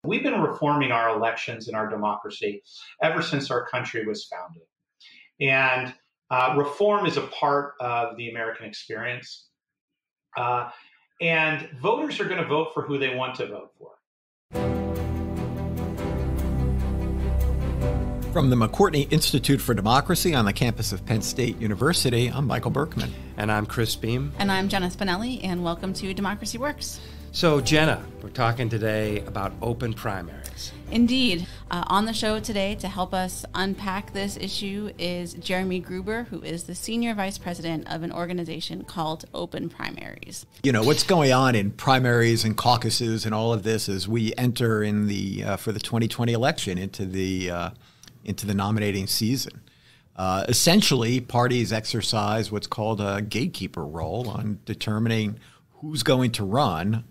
We've been reforming our elections and our democracy ever since our country was founded. And reform is a part of the American experience. And voters are going to vote for who they want to vote for. From the McCourtney Institute for Democracy on the campus of Penn State University, I'm Michael Berkman. And I'm Chris Beam. And I'm Jenna Spinelli, and welcome to Democracy Works. So, Jenna, we're talking today about open primaries. Indeed. On the show today to help us unpack this issue is Jeremy Gruber, who is the Senior Vice President of an organization called Open Primaries. You know, what's going on in primaries and caucuses and all of this as we enter in the for the 2020 election into the nominating season. Essentially, parties exercise what's called a gatekeeper role on determining who's going to run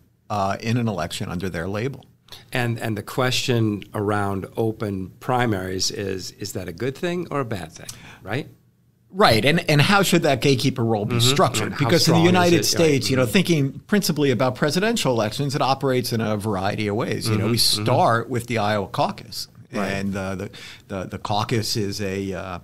in an election under their label. And the question around open primaries is that a good thing or a bad thing, right? Right, and how should that gatekeeper role be structured? Because in the United States, you know, thinking principally about presidential elections, it operates in a variety of ways. You know, we start with the Iowa caucus. Right. And the caucus is a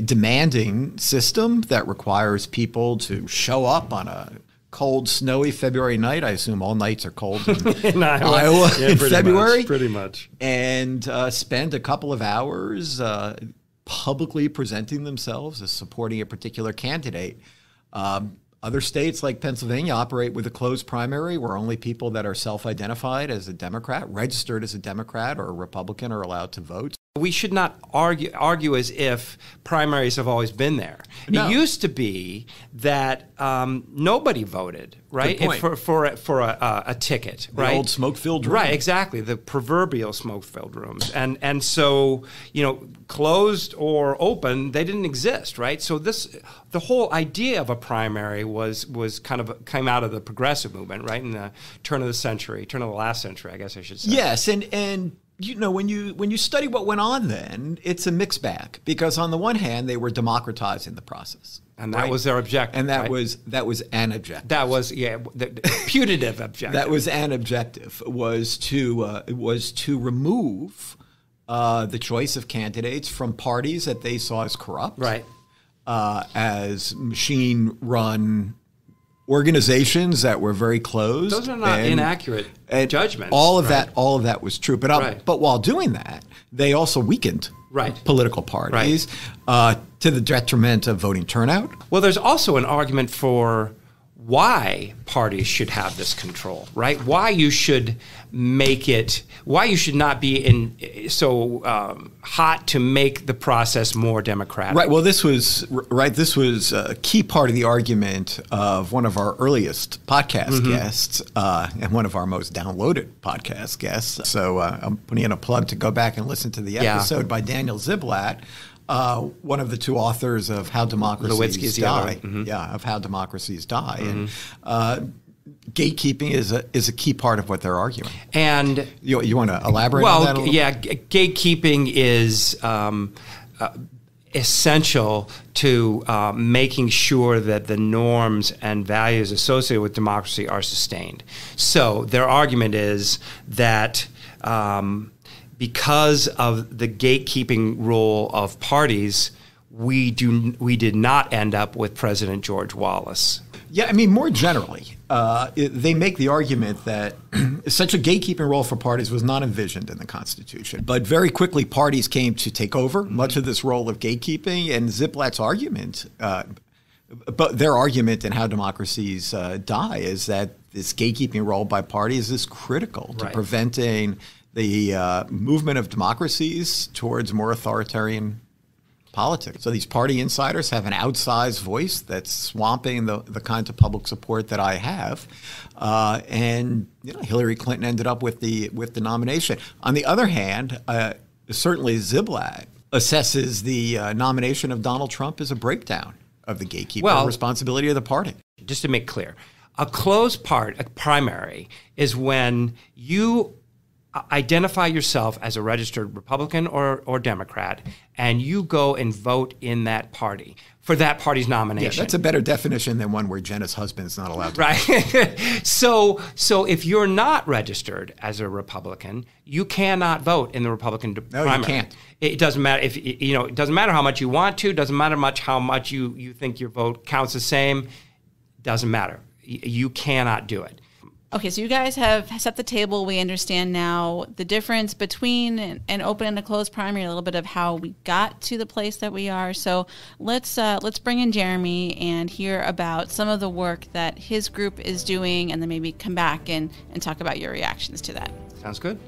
demanding system that requires people to show up on a cold, snowy February night. I assume all nights are cold in Iowa in February. Pretty much. And spend a couple of hours publicly presenting themselves as supporting a particular candidate. Other states like Pennsylvania operate with a closed primary where only people that are self-identified as a Democrat, registered as a Democrat or a Republican are allowed to vote. We should not argue as if primaries have always been there. No. It used to be that nobody voted, right? For a ticket, right? The old smoke-filled room. Right, exactly. The proverbial smoke-filled rooms. And so, you know, closed or open, they didn't exist, right? So the whole idea of a primary was came out of the progressive movement, right? In the turn of the last century, I guess I should say. Yes, and you know, when you study what went on then, it's a mixed bag because on the one hand, they were democratizing the process. And that was their objective. And that was an objective. That was, the putative objective. That was an objective, was to remove the choice of candidates from parties that they saw as corrupt. Right. As machine-run organizations that were very closed. Those are not inaccurate judgments. All of that was true. But while doing that, they also weakened political parties to the detriment of voting turnout. Well, there's also an argument for why parties should have this control, right? Why you should not be so hot to make the process more democratic. Right. Well, this was a key part of the argument of one of our earliest podcast guests and one of our most downloaded podcast guests. So I'm putting in a plug to go back and listen to the episode by Daniel Ziblatt. One of the two authors of How Democracies Die, of How Democracies Die, and gatekeeping is a key part of what they're arguing. And you want to elaborate on that a little? Yeah, gatekeeping is essential to making sure that the norms and values associated with democracy are sustained. So their argument is that because of the gatekeeping role of parties, we did not end up with President George Wallace. Yeah, I mean, more generally, they make the argument that such a gatekeeping role for parties was not envisioned in the Constitution. But very quickly, parties came to take over much of this role of gatekeeping. And Ziblatt's argument, but their argument in How Democracies Die, is that this gatekeeping role by parties is critical to preventing the movement of democracies towards more authoritarian politics. So these party insiders have an outsized voice that's swamping the kinds of public support that I have. And you know, Hillary Clinton ended up with the nomination. On the other hand, certainly Ziblatt assesses the nomination of Donald Trump as a breakdown of the gatekeeping responsibility of the party. Just to make clear, a closed primary, is when you identify yourself as a registered Republican or Democrat, and you go and vote in that party for that party's nomination. Yeah, that's a better definition than one where Jenna's husband is not allowed to. Right. So if you're not registered as a Republican, you cannot vote in the Republican primary. No, you can't. It doesn't matter if it doesn't matter how much you want to. Doesn't matter how much you think your vote counts the same. Doesn't matter. You cannot do it. Okay, so you guys have set the table. We understand now the difference between an open and a closed primary, a little bit of how we got to the place that we are. So let's bring in Jeremy and hear about some of the work that his group is doing, and then maybe come back and talk about your reactions to that. Sounds good.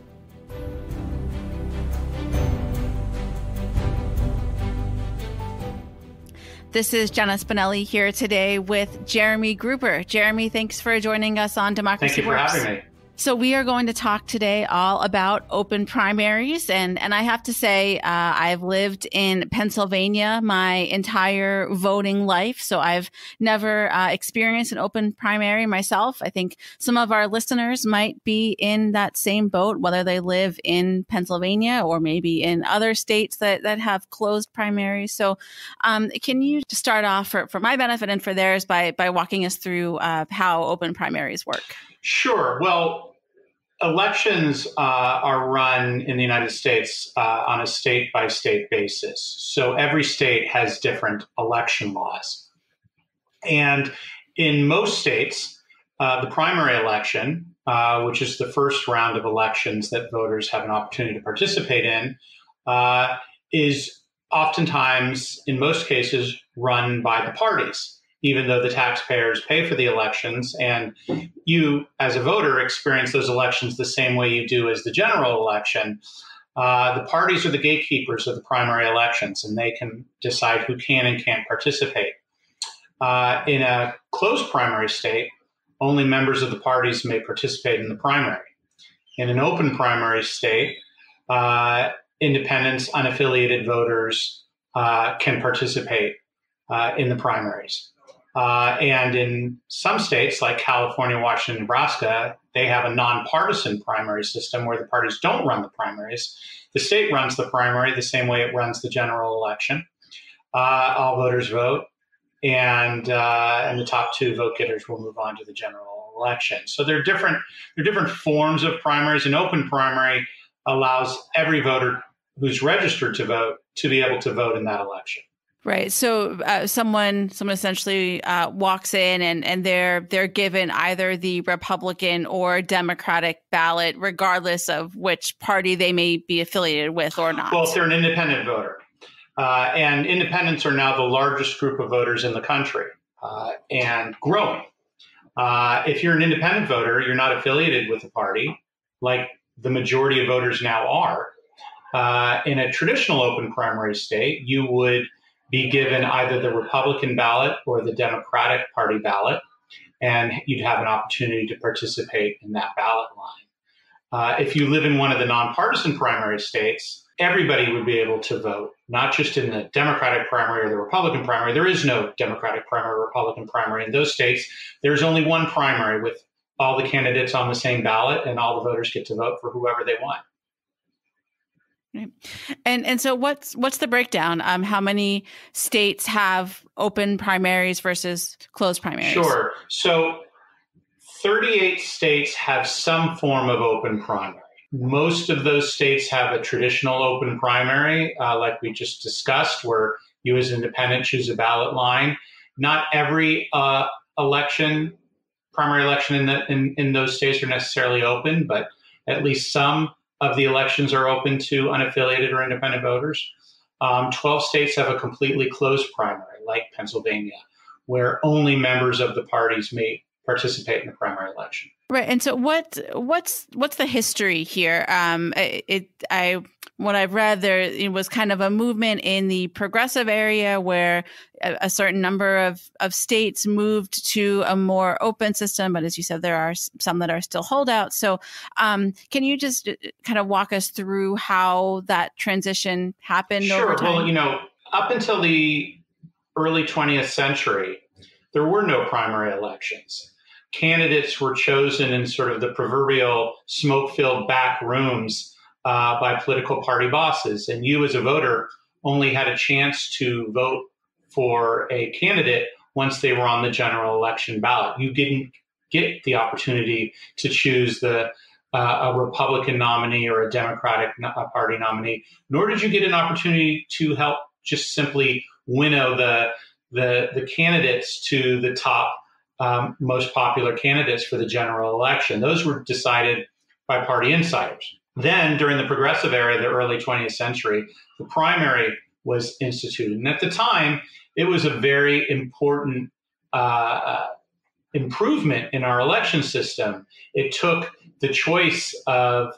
This is Jenna Spinelli here today with Jeremy Gruber. Jeremy, thanks for joining us on Democracy Thank you for having me. So we are going to talk today all about open primaries. And I have to say, I've lived in Pennsylvania my entire voting life. So I've never experienced an open primary myself. I think some of our listeners might be in that same boat, whether they live in Pennsylvania or maybe in other states that have closed primaries. So can you start off for my benefit and for theirs by walking us through how open primaries work? Sure. Well, elections are run in the United States on a state-by-state basis. So every state has different election laws. And in most states, the primary election, which is the first round of elections that voters have an opportunity to participate in, is oftentimes, in most cases, run by the parties, even though the taxpayers pay for the elections, and you, as a voter, experience those elections the same way you do as the general election. The parties are the gatekeepers of the primary elections, and they can decide who can and can't participate. In a closed primary state, only members of the parties may participate in the primary. In an open primary state, independents, unaffiliated voters can participate in the primaries. And in some states like California, Washington, Nebraska, they have a nonpartisan primary system where the parties don't run the primaries. The state runs the primary the same way it runs the general election. All voters vote, and the top two vote getters will move on to the general election. So there are different forms of primaries. An open primary allows every voter who's registered to vote to be able to vote in that election. Right. So someone essentially walks in and they're given either the Republican or Democratic ballot, regardless of which party they may be affiliated with or not. Well, if they're an independent voter, and independents are now the largest group of voters in the country and growing. If you're an independent voter, you're not affiliated with a party, like the majority of voters now are. In a traditional open primary state, you would be given either the Republican ballot or the Democratic Party ballot, and you'd have an opportunity to participate in that ballot line. If you live in one of the nonpartisan primary states, everybody would be able to vote, not just in the Democratic primary or the Republican primary. There is no Democratic primary or Republican primary in those states. There's only one primary with all the candidates on the same ballot, and all the voters get to vote for whoever they want. Right. And so what's the breakdown? How many states have open primaries versus closed primaries? Sure. So 38 states have some form of open primary. Most of those states have a traditional open primary, like we just discussed, where you as an independent choose a ballot line. Not every primary election in those states are necessarily open, but at least some of the elections are open to unaffiliated or independent voters. 12 states have a completely closed primary, like Pennsylvania, where only members of the parties may participate in the primary election. Right. And so what's the history here? What I've read there, it was kind of a movement in the progressive area where a certain number of states moved to a more open system. But as you said, there are some that are still holdouts. So can you just kind of walk us through how that transition happened over time? Well, up until the early 20th century, there were no primary elections. candidates were chosen in sort of the proverbial smoke-filled back rooms by political party bosses. And you as a voter only had a chance to vote for a candidate once they were on the general election ballot. You didn't get the opportunity to choose a Republican nominee or a Democratic Party nominee, nor did you get an opportunity to help just simply winnow the candidates to the top most popular candidates for the general election. Those were decided by party insiders. Then, during the progressive era, the early 20th century, the primary was instituted. And at the time, it was a very important improvement in our election system. It took the choice of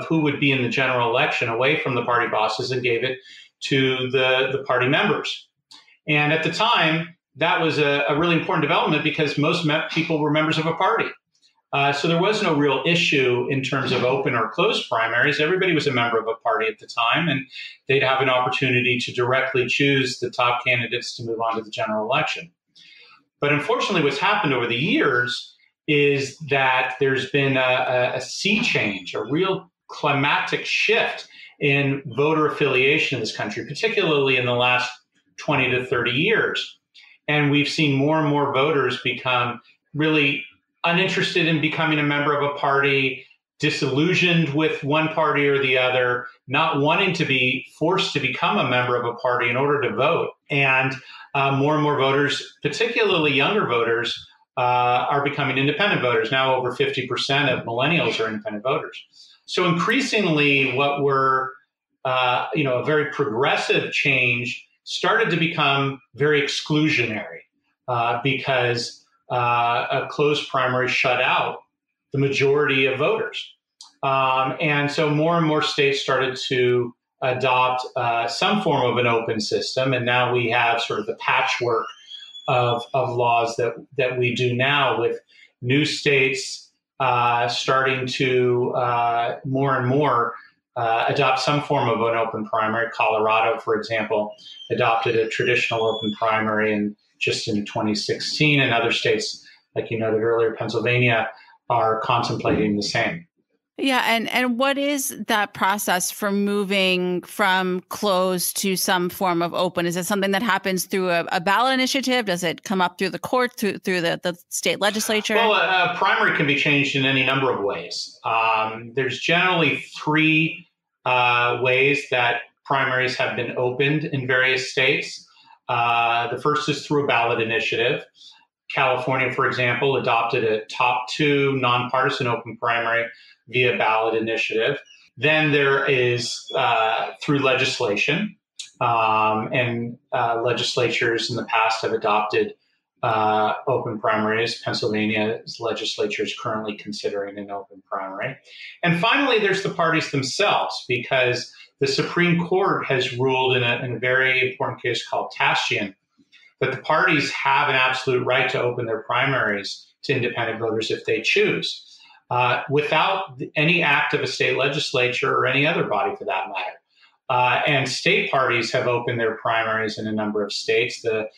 who would be in the general election away from the party bosses and gave it to the party members. And at the time, that was a really important development because most people were members of a party. So there was no real issue in terms of open or closed primaries. Everybody was a member of a party at the time, and they'd have an opportunity to directly choose the top candidates to move on to the general election. But unfortunately, what's happened over the years is that there's been a sea change, a real climatic shift in voter affiliation in this country, particularly in the last 20 to 30 years. And we've seen more and more voters become really uninterested in becoming a member of a party, disillusioned with one party or the other, not wanting to be forced to become a member of a party in order to vote. And more voters, particularly younger voters, are becoming independent voters. Now over 50% of millennials are independent voters. So increasingly what were a very progressive change started to become very exclusionary because a closed primary shut out the majority of voters. And so more and more states started to adopt some form of an open system. And now we have sort of the patchwork of laws that we do now, with new states starting to more and more adopt some form of an open primary. Colorado, for example, adopted a traditional open primary just in 2016, and other states, like you noted earlier, Pennsylvania, are contemplating the same. Yeah, and what is that process for moving from closed to some form of open? Is it something that happens through a ballot initiative? Does it come up through the court, through the state legislature? Well, a primary can be changed in any number of ways. There's generally three ways that primaries have been opened in various states. The first is through a ballot initiative. California, for example, adopted a top two nonpartisan open primary via ballot initiative. Then there is through legislation, and legislatures in the past have adopted open primaries. Pennsylvania's legislature is currently considering an open primary. And finally, there's the parties themselves, because the Supreme Court has ruled in a very important case called Taschian that the parties have an absolute right to open their primaries to independent voters if they choose, without any act of a state legislature or any other body for that matter. And state parties have opened their primaries in a number of states. The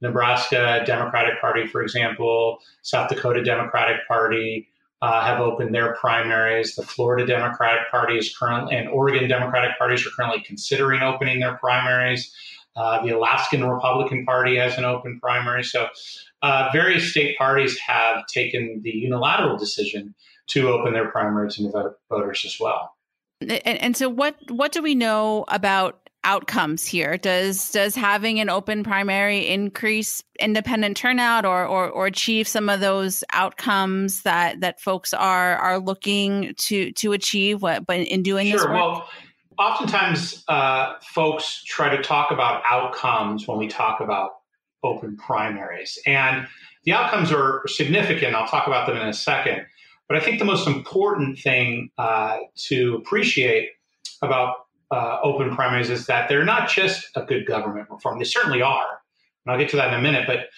Nebraska Democratic Party, for example, South Dakota Democratic Party have opened their primaries. The Florida Democratic Party is currently, and Oregon Democratic parties are currently considering opening their primaries. The Alaskan Republican Party has an open primary. So various state parties have taken the unilateral decision to open their primaries to voters as well. And so what do we know about outcomes here? Does having an open primary increase independent turnout or achieve some of those outcomes that folks are looking to achieve in doing this work? Well, oftentimes folks try to talk about outcomes when we talk about open primaries, and the outcomes are significant. I'll talk about them in a second. But I think the most important thing to appreciate about open primaries is that they're not just a good government reform. They certainly are, and I'll get to that in a minute. But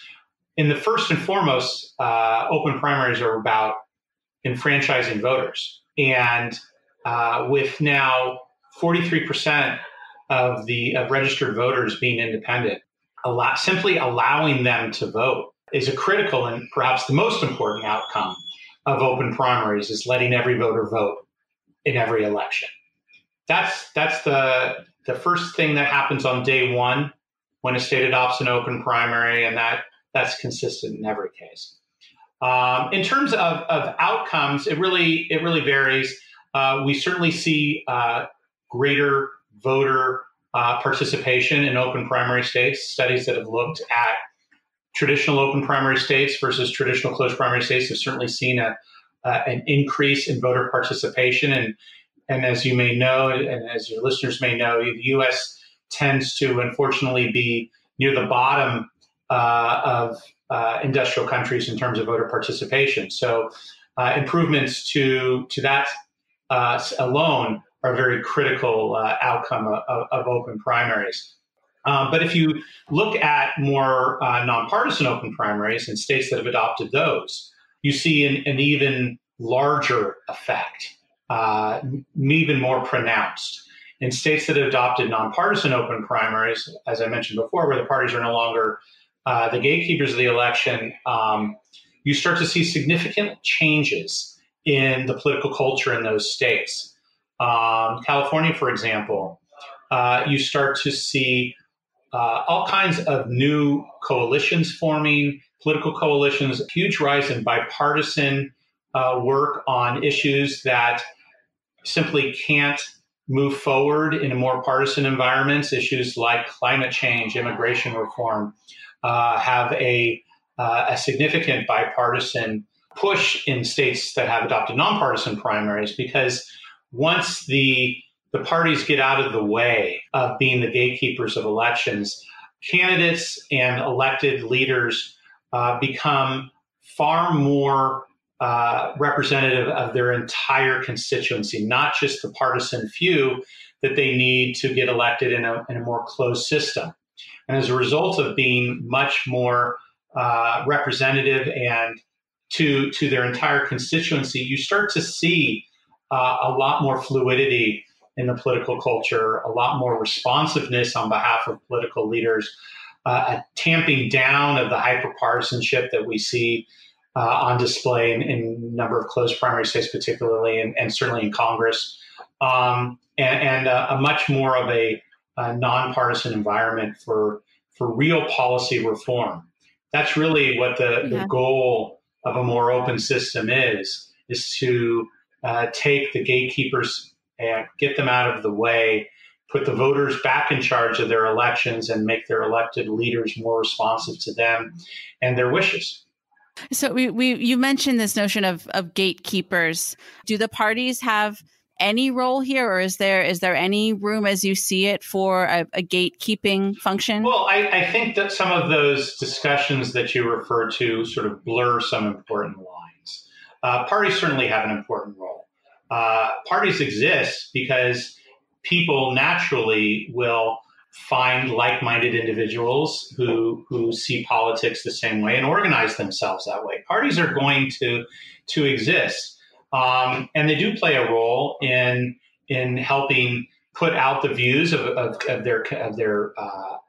in the first and foremost, open primaries are about enfranchising voters. And with now 43% of registered voters being independent, simply allowing them to vote is a critical and perhaps the most important outcome of open primaries is letting every voter vote in every election. That's the first thing that happens on day one when a state adopts an open primary, and that's consistent in every case. In terms of outcomes, it really varies. We certainly see greater voter participation in open primary states. Studies that have looked at traditional open primary states versus traditional closed primary states have certainly seen an increase in voter participation. And as you may know, and as your listeners may know, the U.S. tends to, unfortunately, be near the bottom of industrial countries in terms of voter participation. So improvements to that alone are a very critical outcome of open primaries. But if you look at more nonpartisan open primaries in states that have adopted those, you see an even larger effect, even more pronounced. In states that have adopted nonpartisan open primaries, as I mentioned before, where the parties are no longer the gatekeepers of the election, you start to see significant changes in the political culture in those states. California, for example, you start to see all kinds of new coalitions forming, political coalitions, huge rise in bipartisan work on issues that simply can't move forward in a more partisan environments. Issues like climate change, immigration reform have a significant bipartisan push in states that have adopted nonpartisan primaries, because once the parties get out of the way of being the gatekeepers of elections, candidates and elected leaders become far more representative of their entire constituency, not just the partisan few that they need to get elected in a more closed system. And as a result of being much more representative and to their entire constituency, you start to see a lot more fluidity in the political culture, a lot more responsiveness on behalf of political leaders, a tamping down of the hyperpartisanship that we see on display in a number of closed primary states, particularly, and certainly in Congress, and a much more of a nonpartisan environment for real policy reform. That's really what the goal of a more open system is to take the gatekeepers and get them out of the way, put the voters back in charge of their elections, and make their elected leaders more responsive to them and their wishes. So you mentioned this notion of gatekeepers. Do the parties have any role here, or is there any room as you see it for a gatekeeping function? Well, I think that some of those discussions that you refer to sort of blur some important lines. Parties certainly have an important role. Parties exist because people naturally will find like-minded individuals who see politics the same way and organize themselves that way. Parties are going to exist, and they do play a role in helping put out the views of their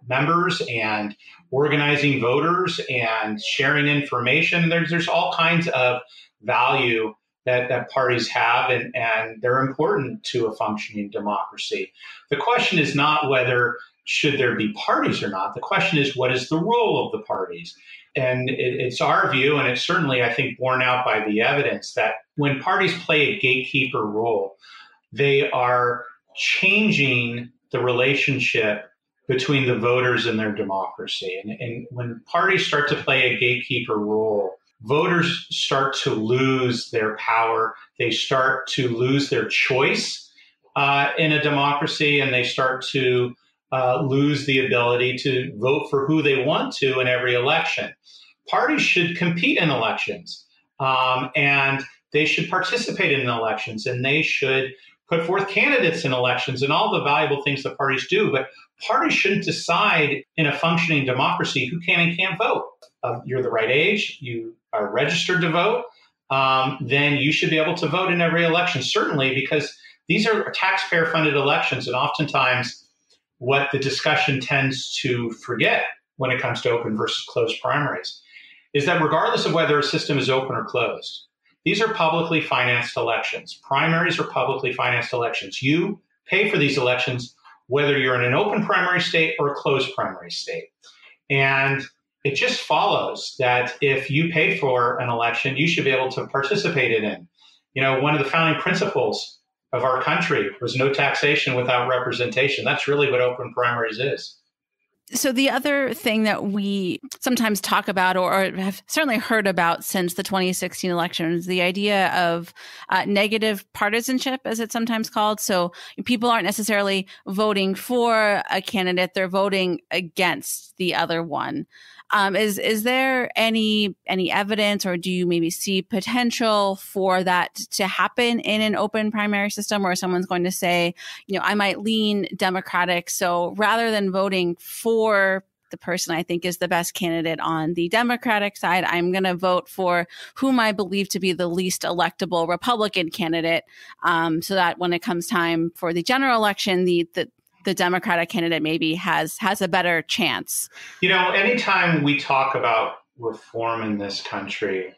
members and organizing voters and sharing information. There's all kinds of value that parties have, and they're important to a functioning democracy. The question is not whether should there be parties or not. The question is, what is the role of the parties? And it's our view, and it's certainly, I think, borne out by the evidence, that when parties play a gatekeeper role, they are changing the relationship between the voters and their democracy. And when parties start to play a gatekeeper role, voters start to lose their power. They start to lose their choice in a democracy, and they start to lose the ability to vote for who they want to in every election. Parties should compete in elections, and they should participate in elections, and they should put forth candidates in elections and all the valuable things that parties do. But parties shouldn't decide in a functioning democracy who can and can't vote. You're the right age, you are registered to vote, then you should be able to vote in every election, certainly, because these are taxpayer-funded elections. And oftentimes what the discussion tends to forget when it comes to open versus closed primaries is that regardless of whether a system is open or closed, these are publicly financed elections. Primaries are publicly financed elections. You pay for these elections whether you're in an open primary state or a closed primary state. And it just follows that if you pay for an election, you should be able to participate in it. You know, one of the founding principles of our country was no taxation without representation. That's really what open primaries is. So the other thing that we sometimes talk about or have certainly heard about since the 2016 election is the idea of negative partisanship, as it's sometimes called. So people aren't necessarily voting for a candidate, they're voting against the other one. Is there any evidence, or do you maybe see potential for that to happen in an open primary system where someone's going to say, you know, I might lean Democratic, so rather than voting for the person I think is the best candidate on the Democratic side, I'm going to vote for whom I believe to be the least electable Republican candidate, so that when it comes time for the general election, the Democratic candidate maybe has a better chance. You know, anytime we talk about reform in this country,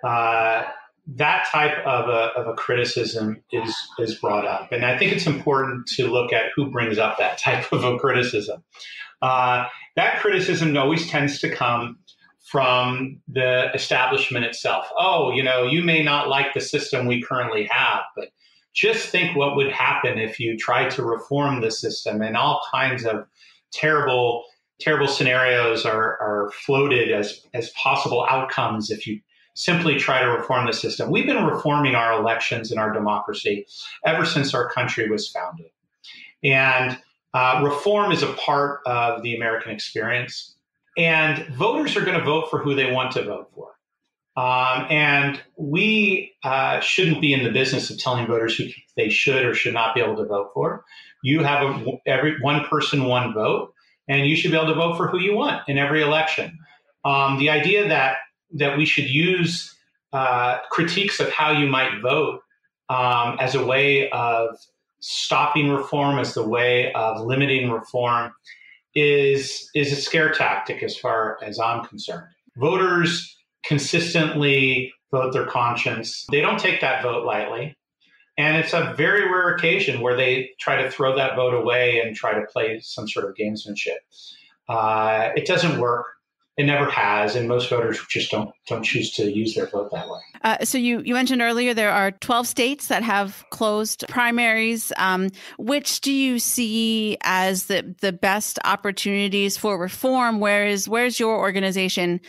that type of a criticism is brought up. And I think it's important to look at who brings up that type of a criticism. That criticism always tends to come from the establishment itself. Oh, you know, you may not like the system we currently have, but just think what would happen if you tried to reform the system, and all kinds of terrible scenarios are floated as possible outcomes if you simply try to reform the system. We've been reforming our elections and our democracy ever since our country was founded. And reform is a part of the American experience. And voters are going to vote for who they want to vote for. And we shouldn't be in the business of telling voters who they should or should not be able to vote for. You have every one person, one vote, and you should be able to vote for who you want in every election. The idea that we should use critiques of how you might vote as a way of stopping reform, as the way of limiting reform, is a scare tactic as far as I'm concerned. Voters consistently vote their conscience. They don't take that vote lightly. And it's a very rare occasion where they try to throw that vote away and try to play some sort of gamesmanship. It doesn't work. It never has, and most voters just don't choose to use their vote that way. So you mentioned earlier there are 12 states that have closed primaries. Which do you see as the best opportunities for reform? Where's your organization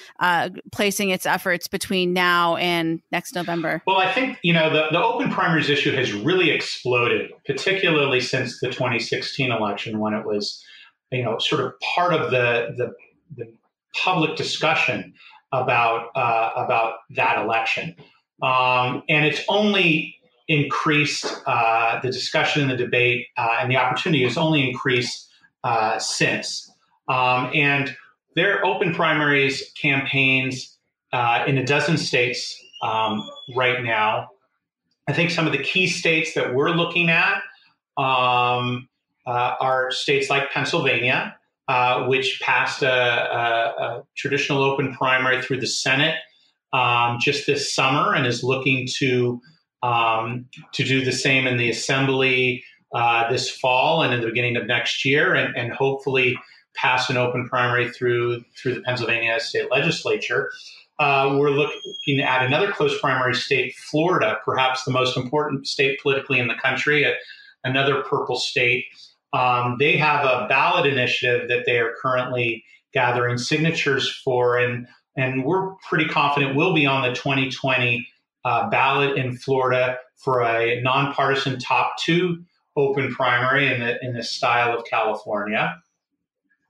placing its efforts between now and next November? Well, I think the open primaries issue has really exploded, particularly since the 2016 election, when it was sort of part of the public discussion about that election, and it's only increased. The discussion and the debate and the opportunity has only increased since. And there are open primaries campaigns in a dozen states right now. I think some of the key states that we're looking at are states like Pennsylvania, which passed a traditional open primary through the Senate just this summer, and is looking to do the same in the Assembly this fall and in the beginning of next year, and hopefully pass an open primary through the Pennsylvania state legislature. We're looking at another close primary state, Florida, perhaps the most important state politically in the country, another purple state. They have a ballot initiative that they are currently gathering signatures for, and we're pretty confident we'll be on the 2020 ballot in Florida for a nonpartisan top two open primary in the style of California.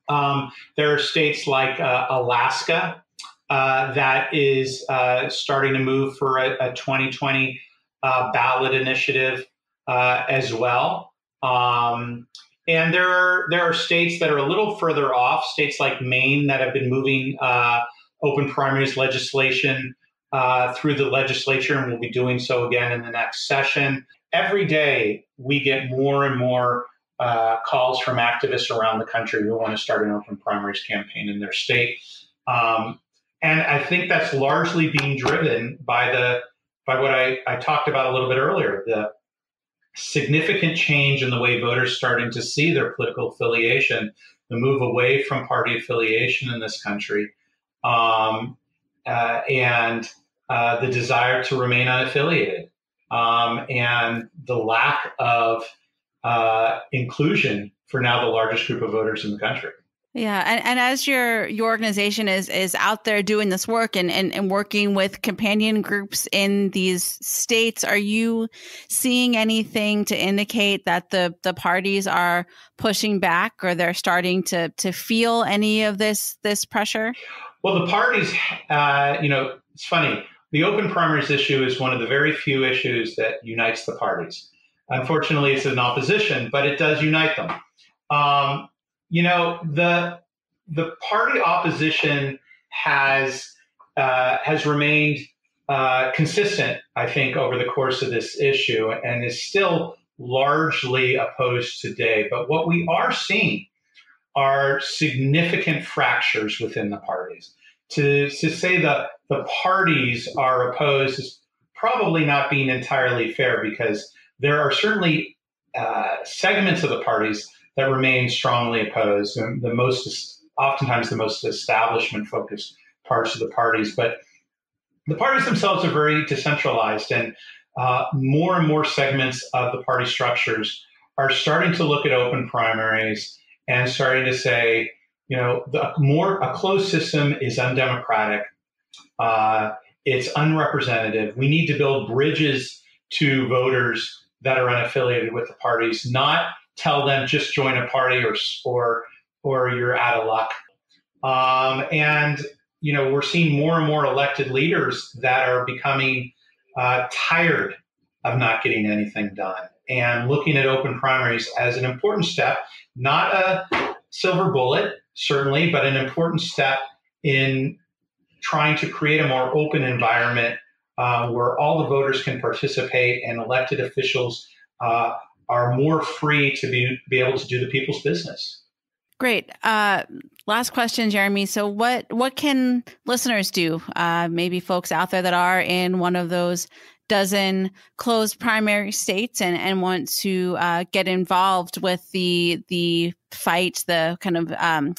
There are states like Alaska that is starting to move for a 2020 ballot initiative as well. And there are states that are a little further off, states like Maine that have been moving open primaries legislation through the legislature, and will be doing so again in the next session. Every day, we get more and more calls from activists around the country who want to start an open primaries campaign in their state. And I think that's largely being driven by what I talked about a little bit earlier, the significant change in the way voters starting to see their political affiliation, the move away from party affiliation in this country, and the desire to remain unaffiliated, and the lack of inclusion for now the largest group of voters in the country. Yeah, and as your organization is out there doing this work and working with companion groups in these states, are you seeing anything to indicate that the parties are pushing back, or they're starting to feel any of this pressure? Well, the parties, it's funny. The open primaries issue is one of the very few issues that unites the parties. Unfortunately, it's an opposition, but it does unite them. The party opposition has remained consistent, I think, over the course of this issue, and is still largely opposed today. But what we are seeing are significant fractures within the parties. To say that the parties are opposed is probably not being entirely fair, because there are certainly segments of the parties that remain strongly opposed, and oftentimes the most establishment-focused parts of the parties. But the parties themselves are very decentralized, and more and more segments of the party structures are starting to look at open primaries and starting to say, a closed system is undemocratic. It's unrepresentative. We need to build bridges to voters that are unaffiliated with the parties, not tell them just join a party or you're out of luck. We're seeing more and more elected leaders that are becoming tired of not getting anything done, and looking at open primaries as an important step, not a silver bullet, certainly, but an important step in trying to create a more open environment where all the voters can participate and elected officials are more free to be able to do the people's business. Great. Last question, Jeremy. So what can listeners do? Maybe folks out there that are in one of those dozen closed primary states and want to get involved with the fight, the kind of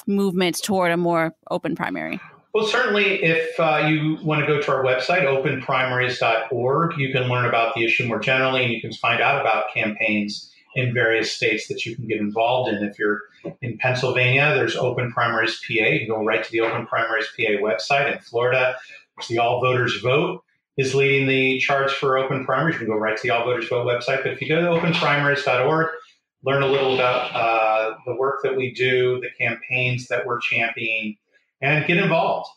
movement toward a more open primary? Well, certainly, if you want to go to our website, openprimaries.org, you can learn about the issue more generally, and you can find out about campaigns in various states that you can get involved in. If you're in Pennsylvania, there's Open Primaries PA. You can go right to the Open Primaries PA website. In Florida, the All Voters Vote is leading the charge for open primaries. You can go right to the All Voters Vote website. But if you go to openprimaries.org, learn a little about the work that we do, the campaigns that we're championing, and get involved.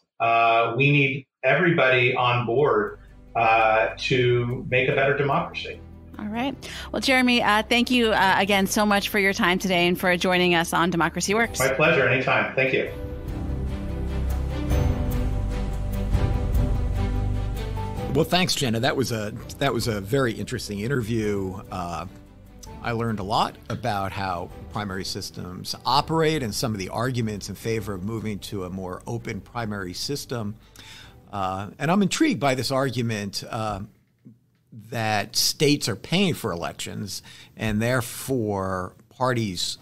We need everybody on board to make a better democracy. All right. Well, Jeremy, thank you again so much for your time today and for joining us on Democracy Works. My pleasure. Anytime. Thank you. Well, thanks, Jenna. That was a very interesting interview. I learned a lot about how primary systems operate and some of the arguments in favor of moving to a more open primary system. And I'm intrigued by this argument that states are paying for elections, and therefore parties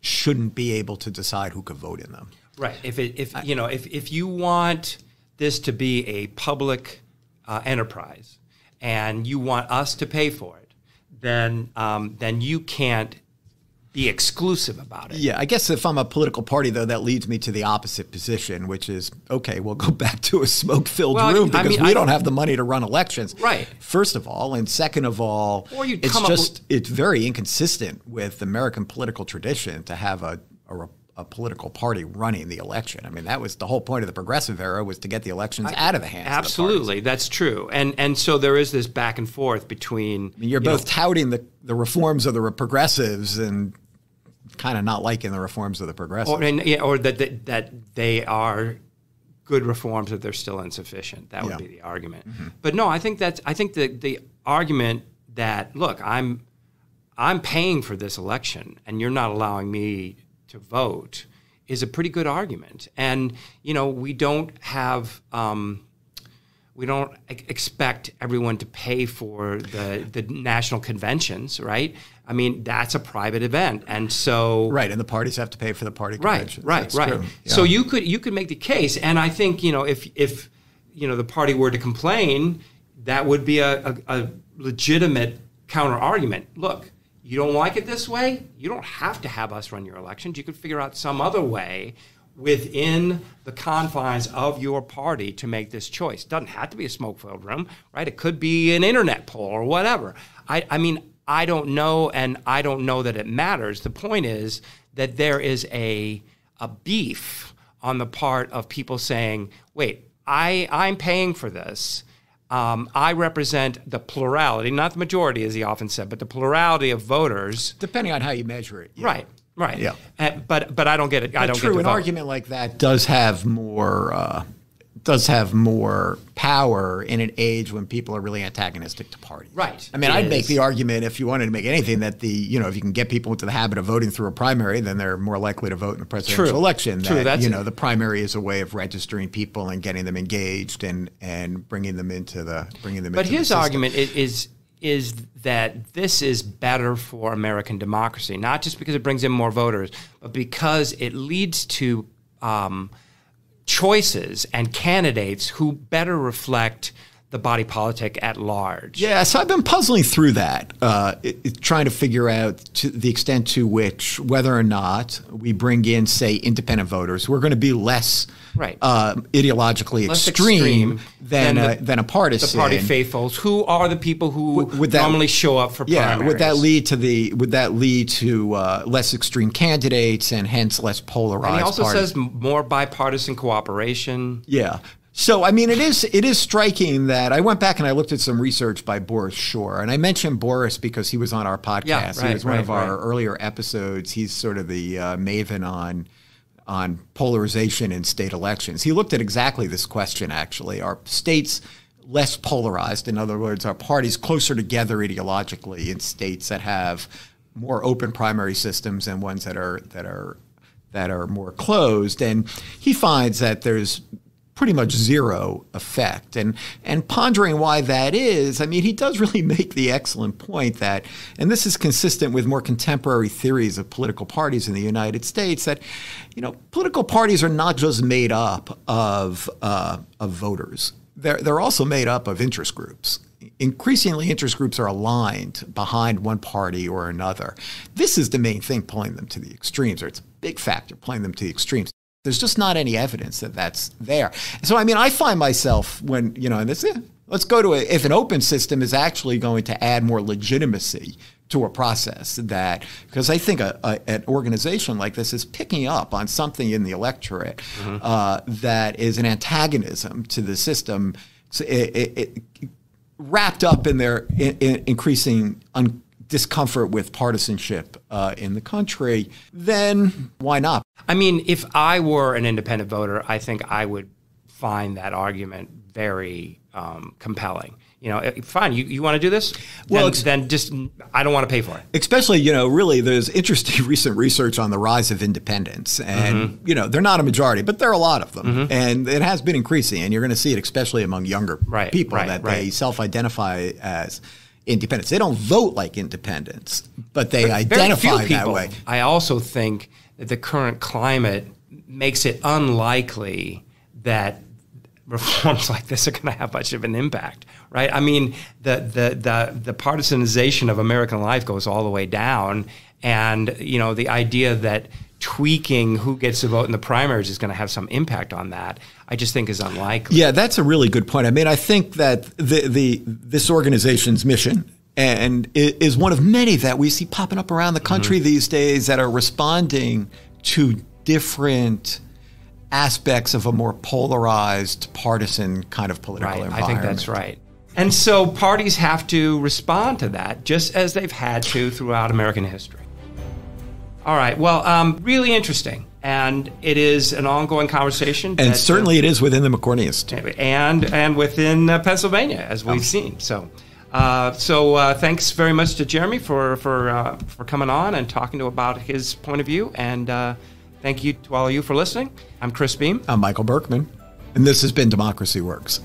shouldn't be able to decide who could vote in them. Right. If you want this to be a public enterprise, and you want us to pay for it, then you can't be exclusive about it. Yeah, I guess if I'm a political party, though, that leads me to the opposite position, which is, okay, we'll go back to a smoke-filled room because we don't have the money to run elections. Right. First of all, and second of all, it's very inconsistent with American political tradition to have a political party running the election. I mean, that was the whole point of the progressive era, was to get the elections out of the hands absolutely, of the parties. That's true. And so there is this back and forth between... I mean, you're both touting the reforms of the progressives and kind of not liking the reforms of the progressives. Or that they are good reforms, that they're still insufficient. That would be the argument. Mm-hmm. But no, I think the argument that, look, I'm paying for this election and you're not allowing me to vote is a pretty good argument. And, we don't have, we don't expect everyone to pay for the national conventions, right? I mean, that's a private event. And so... Right, and the parties have to pay for the party conventions. Right. Yeah. So you could make the case, and I think, if the party were to complain, that would be a legitimate counter argument. Look, you don't like it this way? You don't have to have us run your elections. You could figure out some other way within the confines of your party to make this choice. It doesn't have to be a smoke-filled room, right? It could be an internet poll or whatever. I mean, I don't know, and I don't know that it matters. The point is that there is a beef on the part of people saying, wait, I'm paying for this. I represent the plurality, not the majority, as he often said, but the plurality of voters. Depending on how you measure it. Yeah. Right. Yeah. But I don't get it. I don't get True, to an vote. argument like that does have more power in an age when people are really antagonistic to parties. Right. I mean, I'd make the argument, if you wanted to make anything, that if you can get people into the habit of voting through a primary, then they're more likely to vote in a presidential election. True. The primary is a way of registering people and getting them engaged and bringing them into the But his argument is that this is better for American democracy, not just because it brings in more voters, but because it leads to choices and candidates who better reflect the body politic at large. Yeah, so I've been puzzling through that, trying to figure out to the extent to which whether or not we bring in, say, independent voters who are going to be less ideologically less extreme than a partisan. The party faithfuls, who are the people who normally show up for primaries. Yeah, would that lead to less extreme candidates and hence less polarized? And he also parties? says more bipartisan cooperation. Yeah. So, I mean, it is striking that I went back and I looked at some research by Boris Shore. And I mentioned Boris because he was on our podcast. Yeah, he was one of our earlier episodes. He's sort of the maven on polarization in state elections. He looked at exactly this question, actually. Are states less polarized? In other words, are parties closer together ideologically in states that have more open primary systems and ones that are more closed? And he finds that there's pretty much zero effect. And pondering why that is, I mean, he does really make the excellent point that, and this is consistent with more contemporary theories of political parties in the United States, that, political parties are not just made up of voters. They're also made up of interest groups. Increasingly, interest groups are aligned behind one party or another. This is the main thing pulling them to the extremes, or it's a big factor pulling them to the extremes. There's just not any evidence that that's there. So, I mean, I find myself when, and this, let's go to if an open system is actually going to add more legitimacy to a process because I think an organization like this is picking up on something in the electorate that is an antagonism to the system, it wrapped up in their increasing discomfort with partisanship in the country, then why not? I mean, if I were an independent voter, I think I would find that argument very compelling. Fine, you want to do this? Well, then just I don't want to pay for it. Especially, really, there's interesting recent research on the rise of independents, and they're not a majority, but there are a lot of them, and it has been increasing, and you're going to see it especially among younger people that they self-identify as independents. They don't vote like independents, but they identify that way. I also think that the current climate makes it unlikely that reforms like this are going to have much of an impact, right? I mean, the partisanization of American life goes all the way down, and the idea that tweaking who gets to vote in the primaries is going to have some impact on that, I just think is unlikely. Yeah, that's a really good point. I mean, I think that this organization's mission and is one of many that we see popping up around the country these days that are responding to different aspects of a more polarized, partisan kind of political environment. I think that's right. And so parties have to respond to that, just as they've had to throughout American history. All right. Well, really interesting. And it is an ongoing conversation. And certainly it is within the McCorney Institute. And within Pennsylvania, as we've seen. So thanks very much to Jeremy for coming on and talking about his point of view. And Thank you to all of you for listening. I'm Chris Beam. I'm Michael Berkman, and this has been Democracy Works.